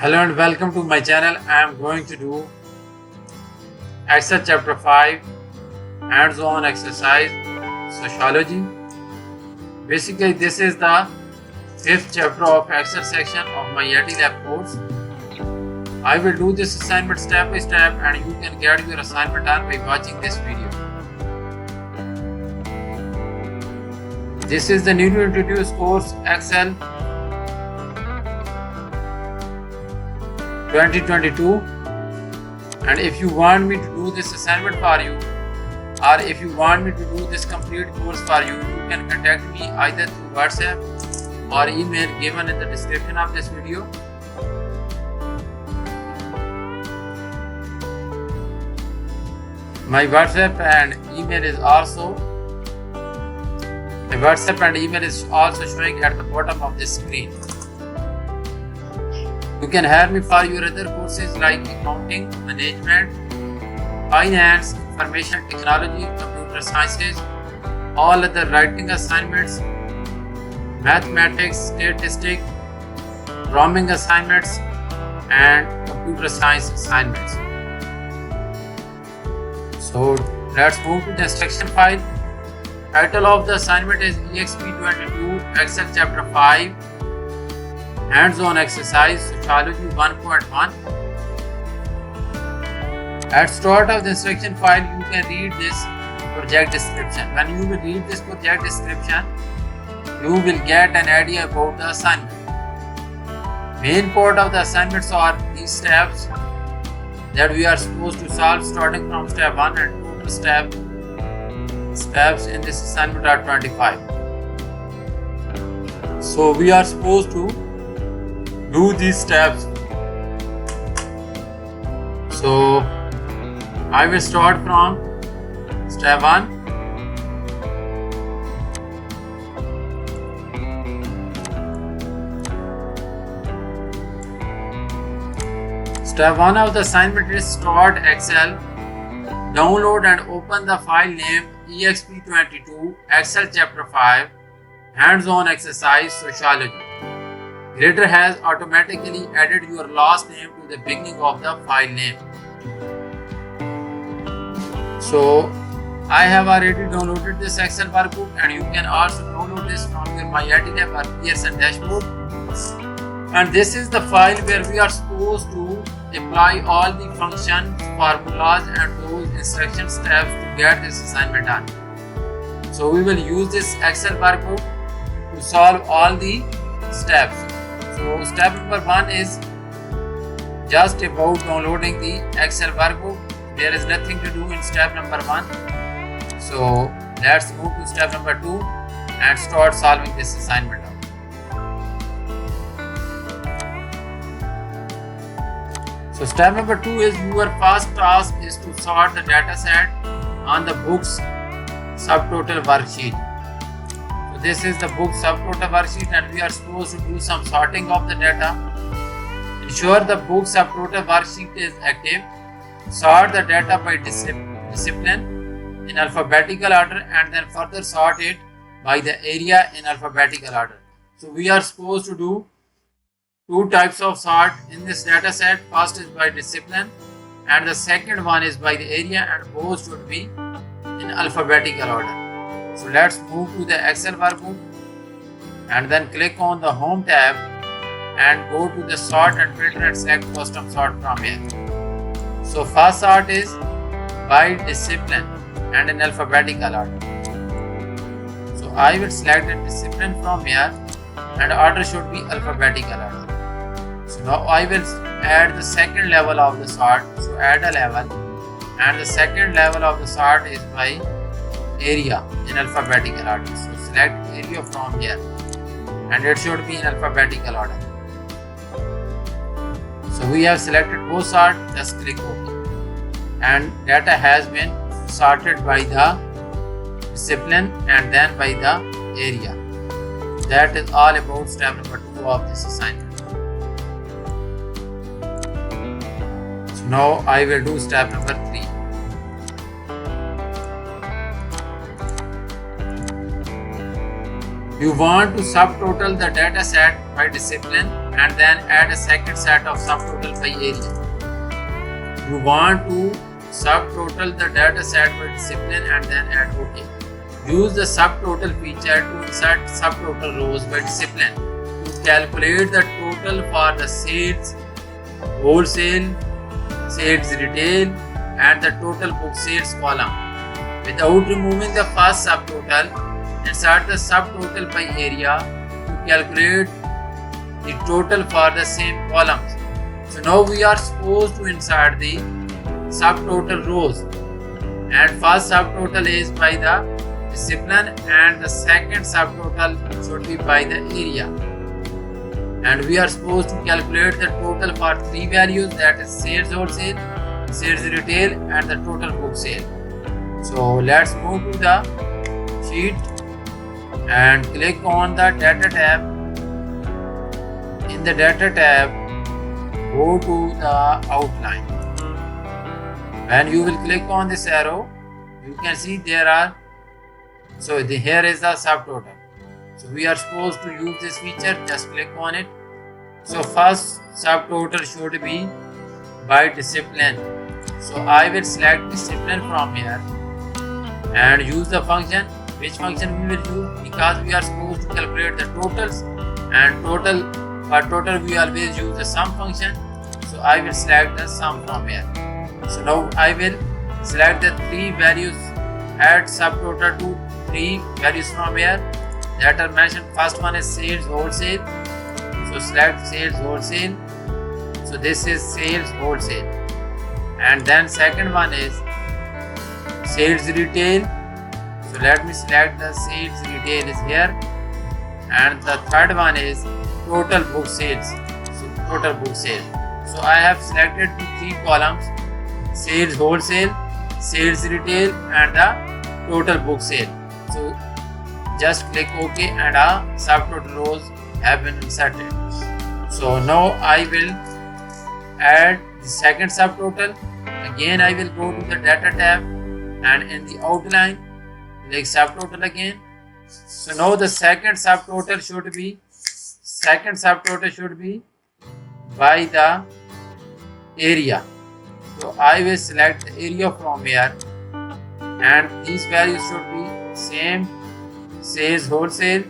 Hello and welcome to my channel. I am going to do Excel chapter 5 hands-on exercise sociology. Basically this is the 5th chapter of Excel section of my YATI lab course. I will do this assignment step by step and you can get your assignment done by watching this video. This is the newly introduced course Excel 2022, and if you want me to do this assignment for you or if you want me to do this complete course for you, you can contact me either through WhatsApp or email given in the description of this video. My WhatsApp and email is also showing at the bottom of this screen. You can hire me for your other courses like accounting, management, finance, information technology, computer sciences, all other writing assignments, mathematics, statistics, programming assignments, and computer science assignments. So let's move to the instruction file. Title of the assignment is Exp22 Excel chapter 5 hands-on exercise Sociology 1.1. At start of the instruction file, you can read this project description. When you will read this project description, you will get an idea about the assignment. Main part of the assignments are these steps that we are supposed to solve starting from step 1, and total steps in this assignment are 25. So we are supposed to do these steps. So I will start from step 1. Step 1 of the assignment is start Excel. Download and open the file name Exp22 Excel chapter 5 hands-on exercise sociology. Gradle has automatically added your last name to the beginning of the file name. So I have already downloaded this Excel workbook, and you can also download this from your YATI lab or Pearson dashboard. And this is the file where we are supposed to apply all the functions, formulas, and those instruction steps to get this assignment done. So we will use this Excel workbook to solve all the steps. So step number 1 is just about downloading the Excel workbook. There is nothing to do in step number 1. So let's move to step number 2 and start solving this assignment. So step number 2 is your first task is to sort the data set on the books subtotal worksheet. This is the book subtotal worksheet, and we are supposed to do some sorting of the data. Ensure the book subtotal worksheet is active. Sort the data by discipline in alphabetical order, and then further sort it by the area in alphabetical order. So we are supposed to do 2 types of sort in this data set. First is by discipline and the second one is by the area, and both should be in alphabetical order. So let's move to the Excel workbook and then click on the Home tab and go to the Sort and Filter and select Custom Sort from here. So first sort is by discipline and in alphabetical order. So I will select the discipline from here, and order should be alphabetical order. So now I will add the second level of the sort. So add a level, and the second level of the sort is by area in alphabetical order. So select area from here, and it should be in alphabetical order. So we have selected both sort. Just click OK, and data has been sorted by the discipline and then by the area. That is all about step number 2 of this assignment. So now I will do step number 3. You want to subtotal the data set by discipline and then add a second set of subtotal by area. You want to subtotal the data set by discipline and then add OK. Use the subtotal feature to insert subtotal rows by discipline to calculate the total for the sales, wholesale, sales retail, and the total book sales column. Without removing the first subtotal, insert the subtotal by area to calculate the total for the same columns. So now we are supposed to insert the subtotal rows, and first subtotal is by the discipline and the second subtotal should be by the area. And we are supposed to calculate the total for three values, that is sales wholesale, sales retail, and the total book sale. So let's move to the sheet and click on the data tab. In the data tab, go to the outline. When you will click on this arrow, you can see there are, here is the subtotal. So we are supposed to use this feature, just click on it. So first subtotal should be by discipline. So I will select discipline from here and use the function. Which function we will use? Because we are supposed to calculate the totals, and for total we always use the sum function. So I will select the sum from here. So now I will select the three values, add subtotal to three values from here that are mentioned. First one is sales wholesale. So select sales wholesale. So this is sales wholesale. And then second one is sales retail. So let me select the sales retail is here. And the third one is total book sales. So total book sales. So I have selected the three columns: sales wholesale, sales retail, and the total book sale. So just click OK and our subtotal rows have been inserted. So now I will add the second subtotal. Again I will go to the data tab and in the outline click subtotal again. So now the second subtotal should be by the area. So I will select the area from here, and these values should be same: sales wholesale,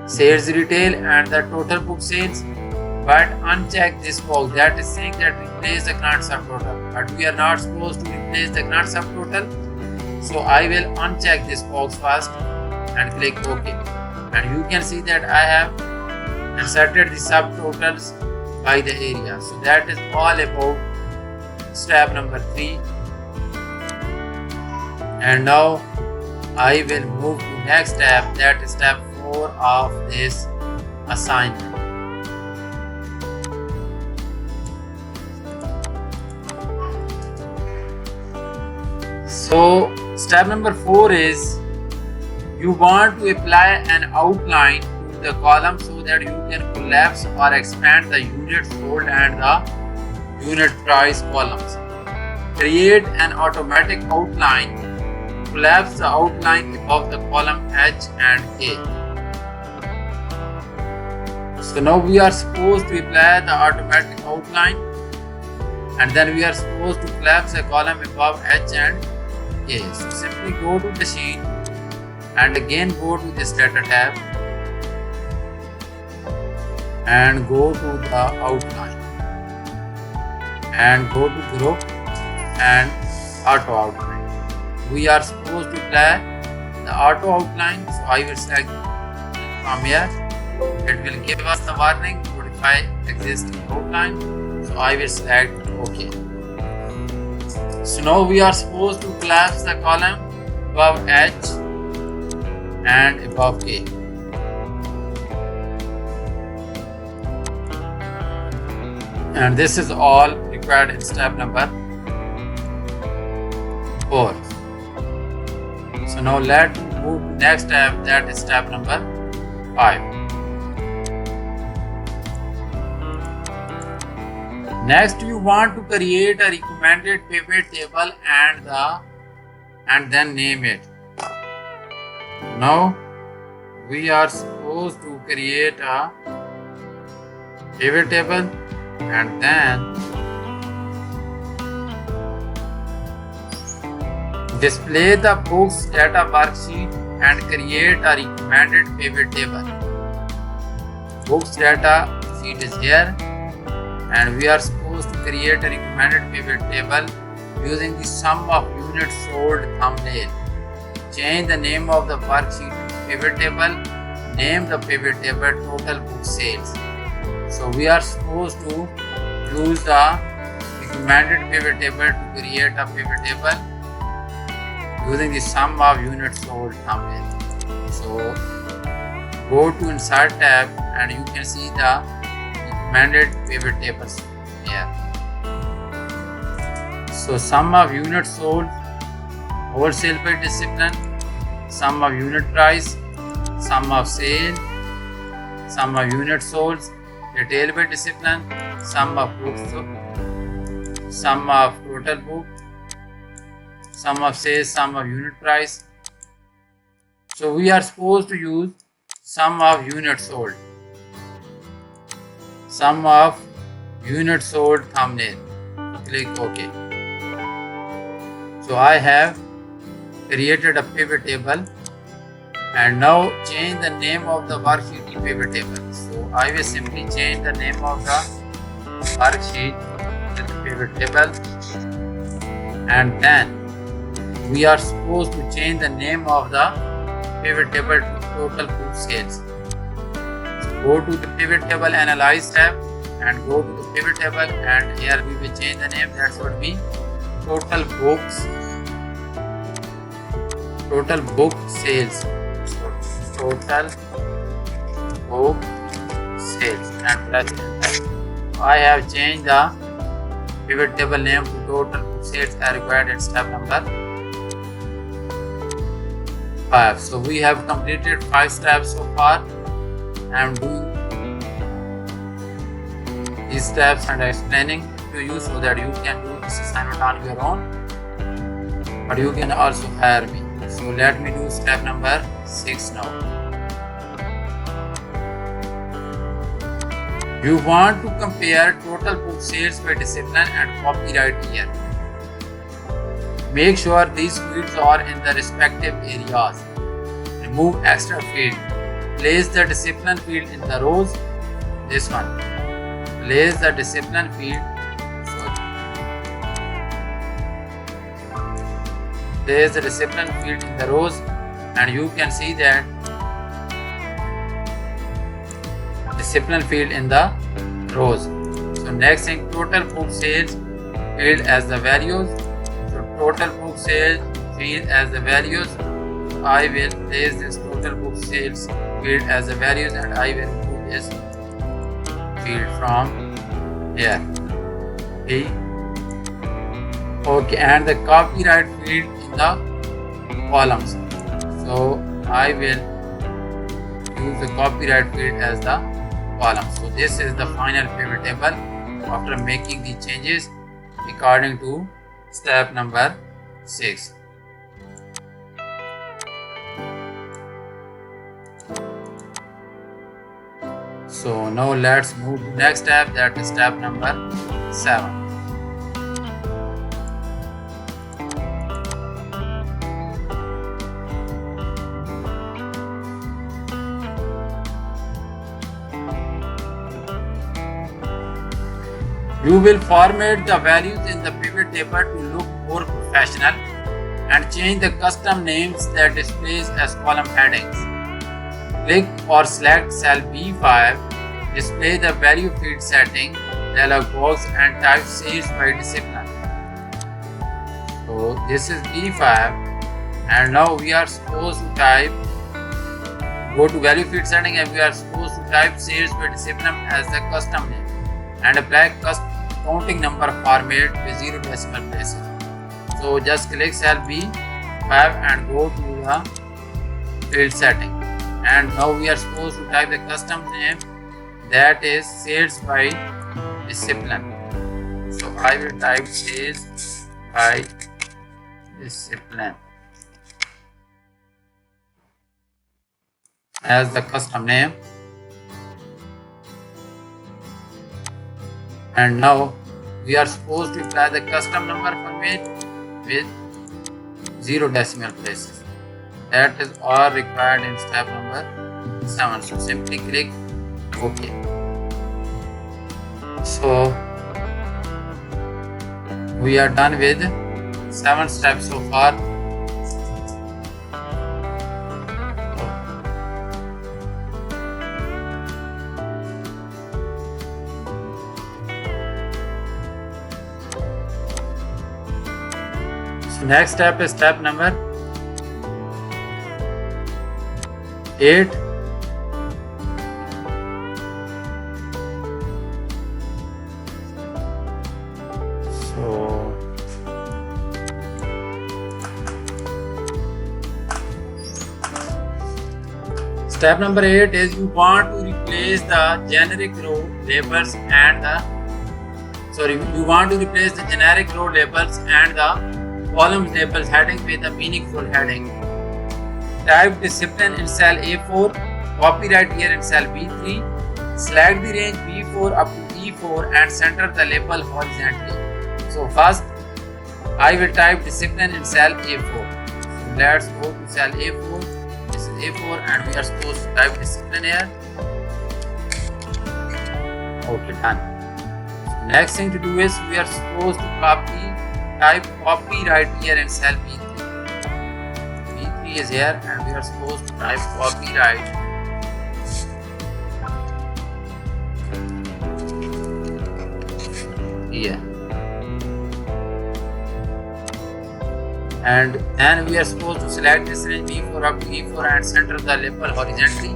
sales retail, and the total book sales. But uncheck this box that is saying that replace the current subtotal, but we are not supposed to replace the current subtotal. So I will uncheck this box first and click OK, and you can see that I have inserted the subtotals by the area. So that is all about step number 3. And now I will move to next step, that is step 4 of this assignment. So step number 4 is you want to apply an outline to the column so that you can collapse or expand the unit sold and the unit price columns. Create an automatic outline. Collapse the outline above the column H and K. So now we are supposed to apply the automatic outline, and then we are supposed to collapse the column above H and K. So simply go to the sheet and again go to this data tab and go to the outline and go to group and auto outline. We are supposed to apply the auto outline, so I will select from here. It will give us the warning modify existing outline, so I will select OK. So now we are supposed to collapse the column above H and above K. And this is all required in step number 4. So now let's move to next step, that is step number 5. Next, you want to create a recommended pivot table and then name it. Now we are supposed supposed to create a pivot table and then display the books data worksheet and create a recommended pivot table. Books data sheet is here and we are supposed to create a recommended pivot table using the sum of units sold thumbnail. Change the name of the worksheet to pivot table. Name the pivot table total book sales. So we are supposed to use the recommended pivot table to create a pivot table using the sum of units sold thumbnail. So go to insert tab and you can see the recommended pivot tables here. So sum of units sold, wholesale by discipline, sum of unit price, sum of sale, sum of units sold, retail by discipline, sum of books, sum of total book, sum of sales, sum of unit price. So we are supposed to use sum of units sold, sum of units sold thumbnail. Click OK. So I have created a pivot table and now change the name of the worksheet to pivot table. So I will simply change the name of the worksheet to the pivot table and then we are supposed to change the name of the pivot table to total book sales. So go to the pivot table analyze tab and go to the pivot table and here we will change the name. That would be total books, total book sales. Total book sales and press enter. I have changed the pivot table name to total book sales as required at step number 5. So we have completed 5 steps so far. I am doing these steps and explaining to you so that you can do this assignment on your own, but you can also hire me. So let me do step number 6 now. You want to compare total book sales by discipline and copyright year. Make sure these fields are in the respective areas. Remove extra field. Place the discipline field in the rows. This one. Place the discipline field. Place the discipline field in the rows and you can see that discipline field in the rows. So next thing, total book sales field as the values. So total book sales field as the values. So I will place this total book sales field as the values and I will remove this field from here. Okay, and the copyright field in the columns. So I will use the copyright field as the column. So this is the final pivot table after making the changes according to step number 6. So now let's move to next step, that is step number 7. You will format the values in the pivot table to look more professional and change the custom names that displays as column headings. Click or select cell B5, display the value field setting dialog box and type sales by discipline. So this is B5 and now we are supposed to type, go to value field setting and we are supposed to type sales by discipline as the custom name and apply counting number format with 0 decimal places. So just click cell B5 and go to the field setting and now we are supposed to type the custom name, that is sales by discipline. So I will type sales by discipline. as the custom name. And now we are supposed to apply the custom number format with 0 decimal places. That is all required in step number 7. So simply click OK. So we are done with 7 steps so far. So next step is step number 8. Step number 8 is you want to replace the generic row labels and the generic row labels and the column labels heading with a meaningful heading. Type discipline in cell A4, copyright here in cell B3, select the range B4 up to E4 and center the label horizontally. So first I will type discipline in cell A4. So let's go to cell A4. This is A4 and we are supposed to type discipline here. Okay, done. So next thing to do is we are supposed to type copyright here in cell B3. B3 is here and we are supposed to type copyright. Here. And then we are supposed to select this range B4 up to E4 and center the label horizontally.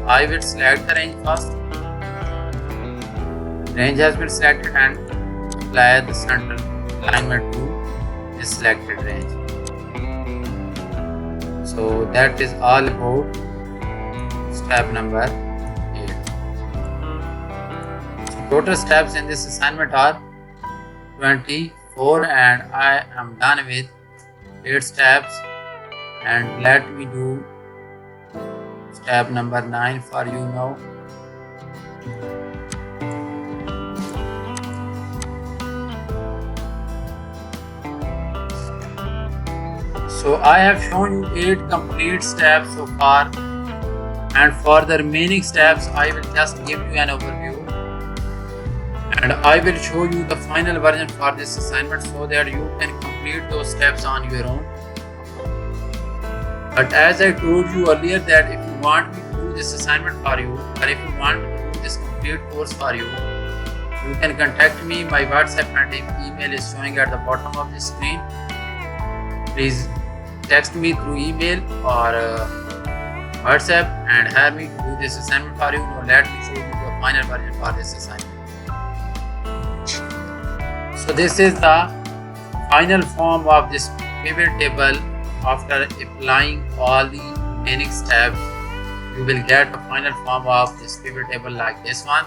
I will select the range first. Range has been selected and apply the center alignment to this selected range. So that is all about step number 8. So total steps in this assignment are 24 and I am done with 8 steps, and let me do step number 9 for you now. So I have shown you 8 complete steps so far, and for the remaining steps I will just give you an overview and I will show you the final version for this assignment so that you can complete those steps on your own. But as I told you earlier that if you want me to do this assignment for you, or if you want me to do this complete course for you, you can contact me. My WhatsApp and email is showing at the bottom of the screen. Please text me through email or WhatsApp and have me to do this assignment for you. Now let me show you the final version for this assignment. So this is the final form of this pivot table. After applying all the remaining steps, you will get a final form of this pivot table like this one.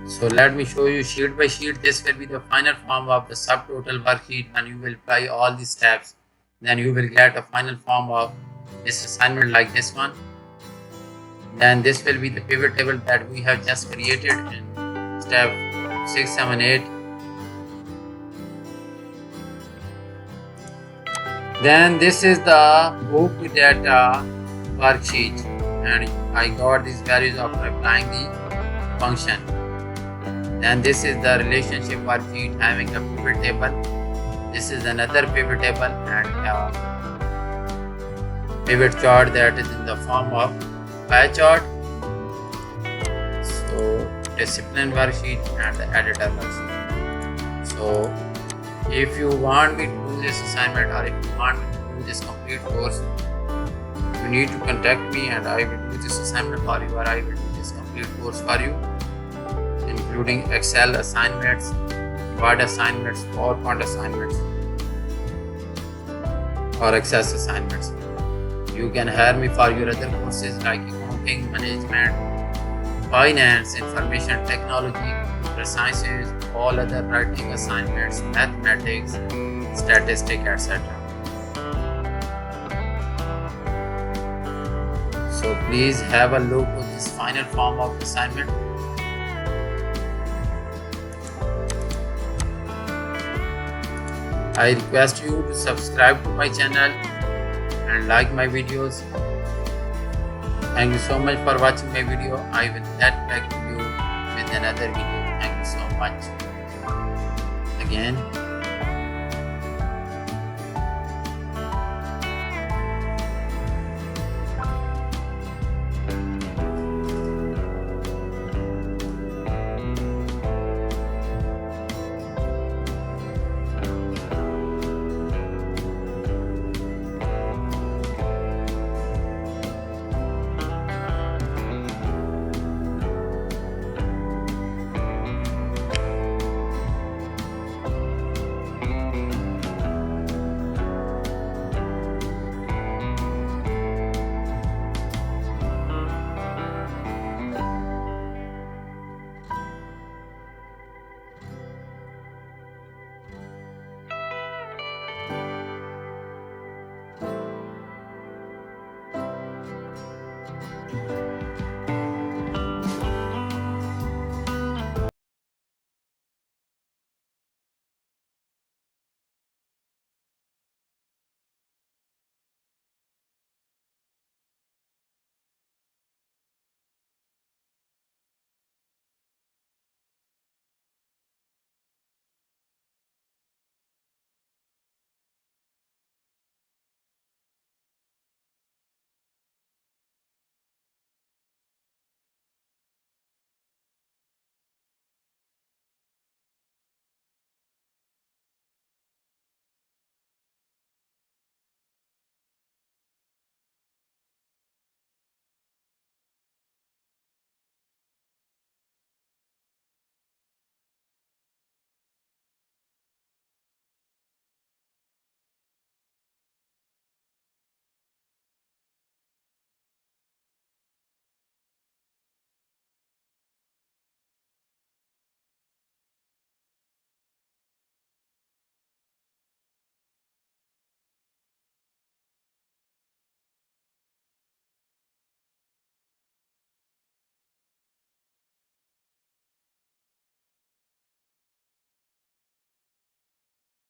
So let me show you sheet by sheet. This will be the final form of the subtotal worksheet, and you will apply all the steps. Then you will get a final form of this assignment like this one. Then this will be the pivot table that we have just created in step 6, 7, 8. Then this is the book data worksheet, and I got these values after applying the function. Then this is the relationship worksheet having a pivot table. This is another pivot table and a pivot chart that is in the form of pie chart. So discipline worksheet and the editor worksheet. So if you want me to do this assignment or if you want me to do this complete course, you need to contact me and I will do this assignment for you, or I will do this complete course for you, including Excel assignments, Word assignments, PowerPoint assignments, or Access assignments. You can hire me for your other courses like accounting, management, finance, information technology, computer sciences, all other writing assignments, mathematics, statistics, etc. So please have a look at this final form of assignment. I request you to subscribe to my channel and like my videos. Thank you so much for watching my video. I will get back to you with another video. Thank you so much. Again.